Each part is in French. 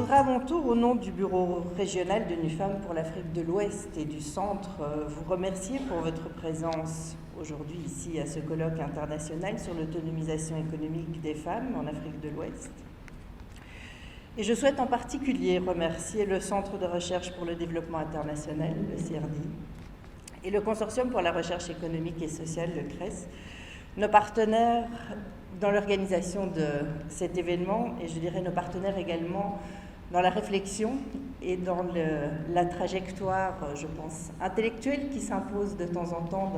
voudrais à mon tour, au nom du Bureau régional de NUFAM pour l'Afrique de l'Ouest et du Centre, vous remercier pour votre présence aujourd'hui ici à ce colloque international sur l'autonomisation économique des femmes en Afrique de l'Ouest. Et je souhaite en particulier remercier le Centre de recherche pour le développement international, le CRD, et le Consortium pour la recherche économique et sociale, le CRES, nos partenaires dans l'organisation de cet événement, et je dirais nos partenaires également dans la réflexion et dans la trajectoire, je pense, intellectuelle qui s'impose de temps en temps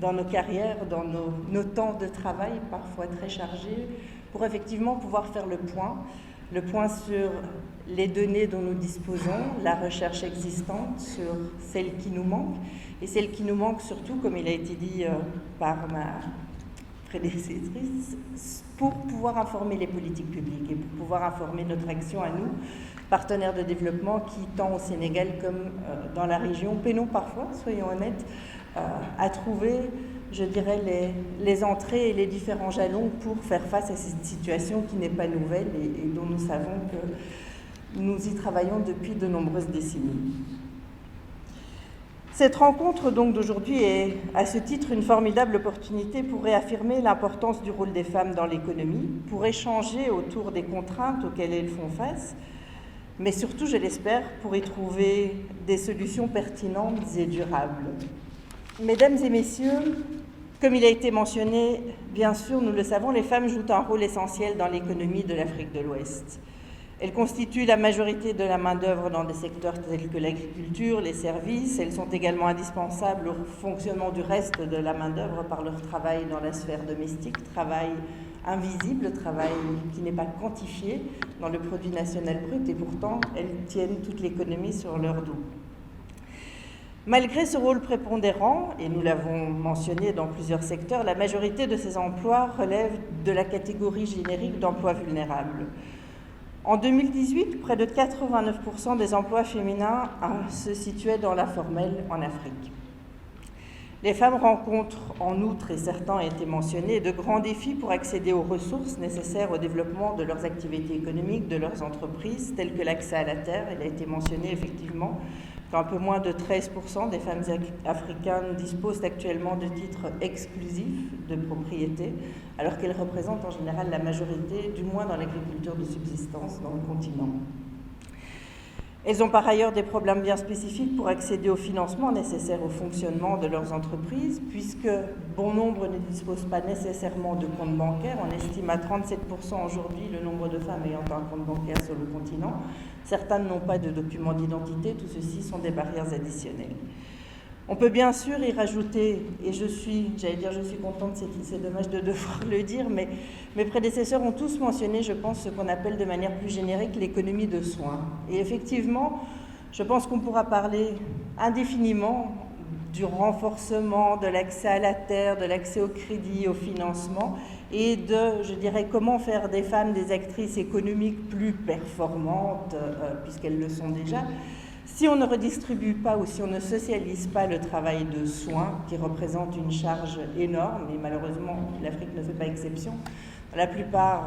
dans nos carrières, dans nos temps de travail, parfois très chargés, pour effectivement pouvoir faire le point sur les données dont nous disposons, la recherche existante, sur celles qui nous manquent, et celles qui nous manquent surtout, comme il a été dit par ma prédécessrice, pour pouvoir informer les politiques publiques et pour pouvoir informer notre action à nous, partenaires de développement qui, tant au Sénégal comme dans la région, peinons parfois, soyons honnêtes, à trouver, je dirais, les entrées et les différents jalons pour faire face à cette situation qui n'est pas nouvelle et dont nous savons que nous y travaillons depuis de nombreuses décennies. Cette rencontre donc d'aujourd'hui est à ce titre une formidable opportunité pour réaffirmer l'importance du rôle des femmes dans l'économie, pour échanger autour des contraintes auxquelles elles font face, mais surtout, je l'espère, pour y trouver des solutions pertinentes et durables. Mesdames et messieurs, comme il a été mentionné, bien sûr, nous le savons, les femmes jouent un rôle essentiel dans l'économie de l'Afrique de l'Ouest. Elles constituent la majorité de la main-d'œuvre dans des secteurs tels que l'agriculture, les services. Elles sont également indispensables au fonctionnement du reste de la main-d'œuvre par leur travail dans la sphère domestique, travail invisible, travail qui n'est pas quantifié dans le produit national brut, et pourtant elles tiennent toute l'économie sur leur dos. Malgré ce rôle prépondérant, et nous l'avons mentionné dans plusieurs secteurs, la majorité de ces emplois relèvent de la catégorie générique d'emplois vulnérables. En 2018, près de 89% des emplois féminins se situaient dans l'informel en Afrique. Les femmes rencontrent en outre, et certains ont été mentionnés, de grands défis pour accéder aux ressources nécessaires au développement de leurs activités économiques, de leurs entreprises, telles que l'accès à la terre. Il a été mentionné effectivement qu'un peu moins de 13% des femmes africaines disposent actuellement de titres exclusifs de propriété, alors qu'elles représentent en général la majorité, du moins dans l'agriculture de subsistance dans le continent. Elles ont par ailleurs des problèmes bien spécifiques pour accéder au financement nécessaire au fonctionnement de leurs entreprises, puisque bon nombre ne disposent pas nécessairement de compte bancaire. On estime à 37% aujourd'hui le nombre de femmes ayant un compte bancaire sur le continent. Certaines n'ont pas de document d'identité. Tout ceci sont des barrières additionnelles. On peut bien sûr y rajouter, et je suis contente, c'est dommage de devoir le dire, mais mes prédécesseurs ont tous mentionné, je pense, ce qu'on appelle de manière plus générique l'économie de soins. Et effectivement, je pense qu'on pourra parler indéfiniment du renforcement de l'accès à la terre, de l'accès au crédit, au financement, et de, je dirais, comment faire des femmes des actrices économiques plus performantes, puisqu'elles le sont déjà, si on ne redistribue pas ou si on ne socialise pas le travail de soins, qui représente une charge énorme, et malheureusement l'Afrique ne fait pas exception, dans la plupart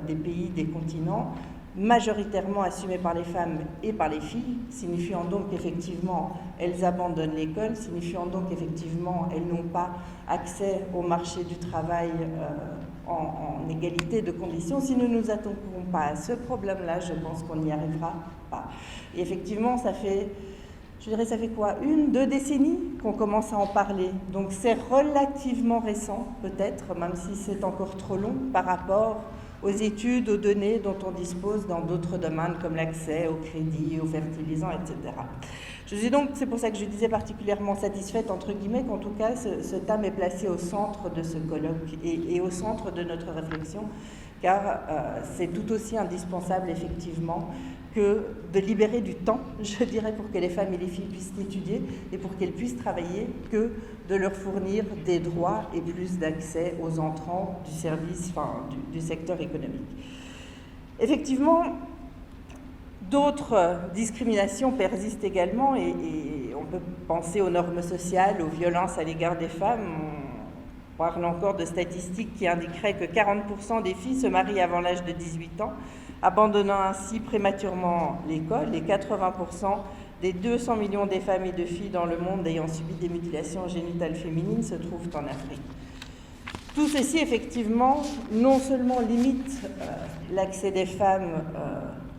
des pays, des continents, majoritairement assumés par les femmes et par les filles, signifiant donc qu'effectivement elles abandonnent l'école, signifiant donc qu'effectivement elles n'ont pas accès au marché du travail en égalité de conditions. Si nous ne nous attaquons pas à ce problème-là, je pense qu'on n'y arrivera pas. Et effectivement, ça fait quoi, 1-2 décennies qu'on commence à en parler. Donc c'est relativement récent, peut-être, même si c'est encore trop long par rapport aux études, aux données dont on dispose dans d'autres domaines comme l'accès au crédit, aux fertilisants, etc. C'est pour ça que je disais particulièrement satisfaite, entre guillemets, qu'en tout cas ce thème est placé au centre de ce colloque et au centre de notre réflexion, car c'est tout aussi indispensable effectivement que de libérer du temps, je dirais, pour que les femmes et les filles puissent étudier et pour qu'elles puissent travailler, que de leur fournir des droits et plus d'accès aux entrants du service, du secteur économique. Effectivement, d'autres discriminations persistent également et on peut penser aux normes sociales, aux violences à l'égard des femmes. On parle encore de statistiques qui indiqueraient que 40% des filles se marient avant l'âge de 18 ans, abandonnant ainsi prématurément l'école, et 80% des 200 millions des femmes et de filles dans le monde ayant subi des mutilations génitales féminines se trouvent en Afrique. Tout ceci, effectivement, non seulement limite l'accès des femmes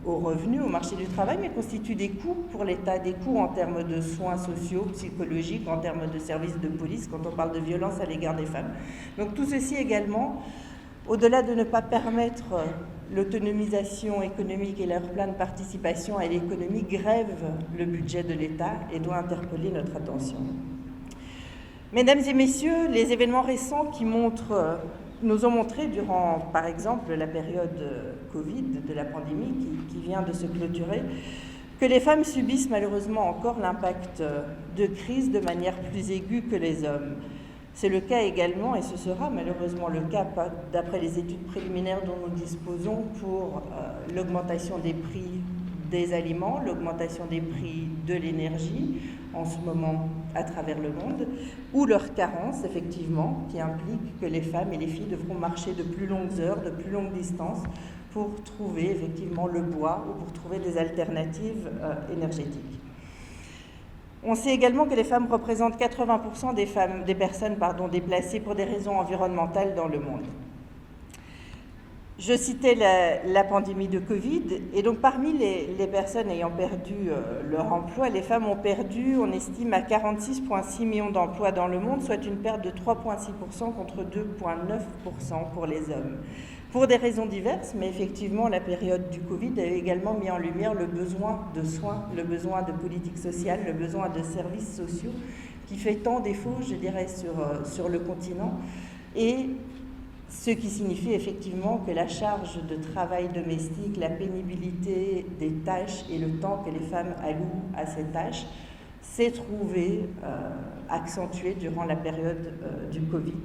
aux revenus, au marché du travail, mais constitue des coûts pour l'État, des coûts en termes de soins sociaux, psychologiques, en termes de services de police, quand on parle de violence à l'égard des femmes. Donc tout ceci également, au-delà de ne pas permettre l'autonomisation économique et leur pleine participation à l'économie, grève le budget de l'État et doit interpeller notre attention. Mesdames et messieurs, les événements récents nous ont montré durant, par exemple, la période Covid, de la pandémie qui vient de se clôturer, que les femmes subissent malheureusement encore l'impact de crise de manière plus aiguë que les hommes. C'est le cas également, et ce sera malheureusement le cas d'après les études préliminaires dont nous disposons pour l'augmentation des prix des aliments, l'augmentation des prix de l'énergie en ce moment à travers le monde, ou leur carence, effectivement, qui implique que les femmes et les filles devront marcher de plus longues heures, de plus longues distances pour trouver effectivement le bois ou pour trouver des alternatives énergétiques. On sait également que les femmes représentent 80% des personnes déplacées pour des raisons environnementales dans le monde. Je citais la pandémie de Covid, et donc parmi les personnes ayant perdu leur emploi, les femmes ont perdu, on estime, à 46,6 millions d'emplois dans le monde, soit une perte de 3,6% contre 2,9% pour les hommes. Pour des raisons diverses, mais effectivement, la période du Covid a également mis en lumière le besoin de soins, le besoin de politique sociale, le besoin de services sociaux qui fait tant défaut, je dirais, sur le continent, et ce qui signifie effectivement que la charge de travail domestique, la pénibilité des tâches et le temps que les femmes allouent à ces tâches s'est trouvé accentué durant la période du Covid.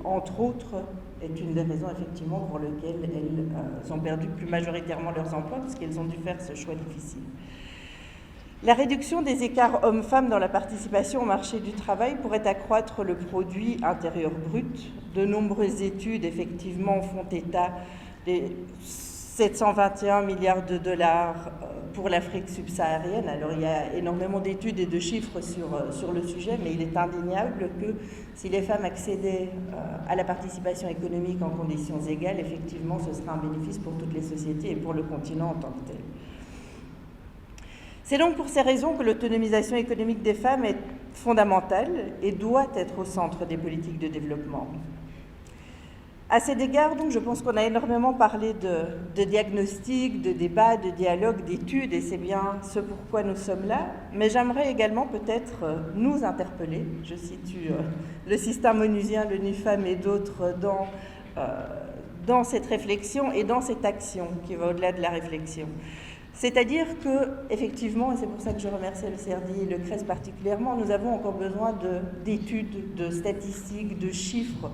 Entre autres, est une des raisons effectivement pour lesquelles elles ont perdu plus majoritairement leurs emplois, parce qu'elles ont dû faire ce choix difficile. La réduction des écarts hommes-femmes dans la participation au marché du travail pourrait accroître le produit intérieur brut. De nombreuses études, effectivement, font état des 721 milliards de dollars pour l'Afrique subsaharienne. Alors, il y a énormément d'études et de chiffres sur le sujet, mais il est indéniable que si les femmes accédaient à la participation économique en conditions égales, effectivement, ce serait un bénéfice pour toutes les sociétés et pour le continent en tant que tel. C'est donc pour ces raisons que l'autonomisation économique des femmes est fondamentale et doit être au centre des politiques de développement. À cet égard, donc, je pense qu'on a énormément parlé de diagnostic, de débat, de dialogue, d'études, et c'est bien ce pourquoi nous sommes là. Mais j'aimerais également peut-être nous interpeller. Je situe le système onusien, l'ONU Femmes et d'autres dans cette réflexion et dans cette action qui va au-delà de la réflexion. C'est-à-dire que, effectivement, et c'est pour ça que je remercie le CRDI et le CRES particulièrement, nous avons encore besoin d'études, de statistiques, de chiffres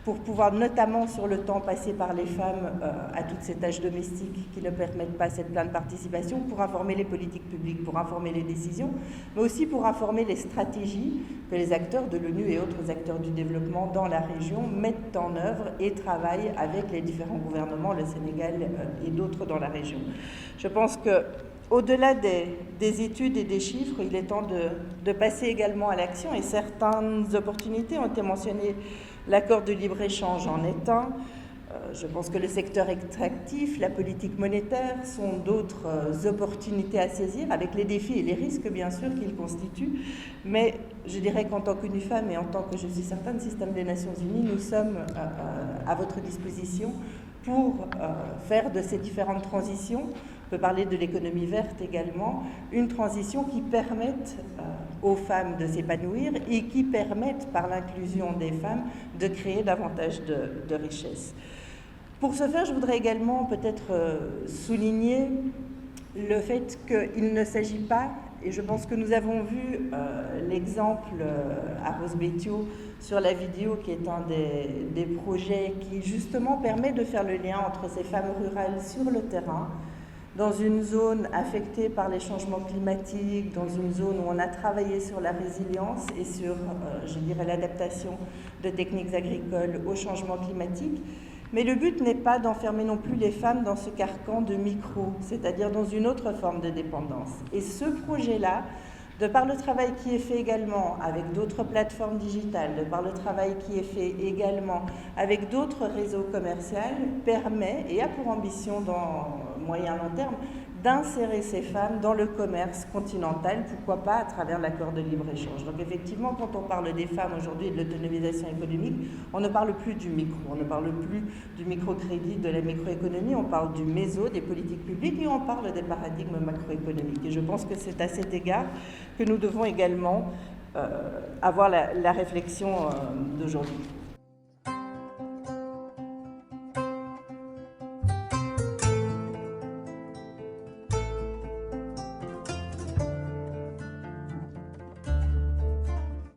pour pouvoir, notamment sur le temps passé par les femmes à toutes ces tâches domestiques qui ne permettent pas cette pleine participation, pour informer les politiques publiques, pour informer les décisions, mais aussi pour informer les stratégies que les acteurs de l'ONU et autres acteurs du développement dans la région mettent en œuvre et travaillent avec les différents gouvernements, le Sénégal et d'autres dans la région. Je pense que au-delà des études et des chiffres, il est temps de passer également à l'action, et certaines opportunités ont été mentionnées. L'accord de libre-échange en est un. Je pense que le secteur extractif, la politique monétaire sont d'autres opportunités à saisir, avec les défis et les risques, bien sûr, qu'ils constituent. Mais je dirais qu'en tant qu'ONU Femmes et en tant que, je suis certaine, système des Nations Unies, nous sommes à votre disposition pour faire de ces différentes transitions, on peut parler de l'économie verte également, une transition qui permette aux femmes de s'épanouir et qui permette, par l'inclusion des femmes, de créer davantage de richesses. Pour ce faire, je voudrais également peut-être souligner le fait qu'il ne s'agit pas, et je pense que nous avons vu l'exemple à Rosbetio sur la vidéo, qui est un des projets qui justement permet de faire le lien entre ces femmes rurales sur le terrain, dans une zone affectée par les changements climatiques, dans une zone où on a travaillé sur la résilience et sur, je dirais, l'adaptation de techniques agricoles au changement climatique. Mais le but n'est pas d'enfermer non plus les femmes dans ce carcan de micro, c'est-à-dire dans une autre forme de dépendance. Et ce projet-là, de par le travail qui est fait également avec d'autres plateformes digitales, de par le travail qui est fait également avec d'autres réseaux commerciaux, permet et a pour ambition dans moyen long terme d'insérer ces femmes dans le commerce continental, pourquoi pas à travers l'accord de libre-échange. Donc effectivement, quand on parle des femmes aujourd'hui et de l'autonomisation économique, on ne parle plus du micro, on ne parle plus du microcrédit, de la microéconomie, on parle du méso, des politiques publiques et on parle des paradigmes macroéconomiques. Et je pense que c'est à cet égard que nous devons également avoir la réflexion d'aujourd'hui.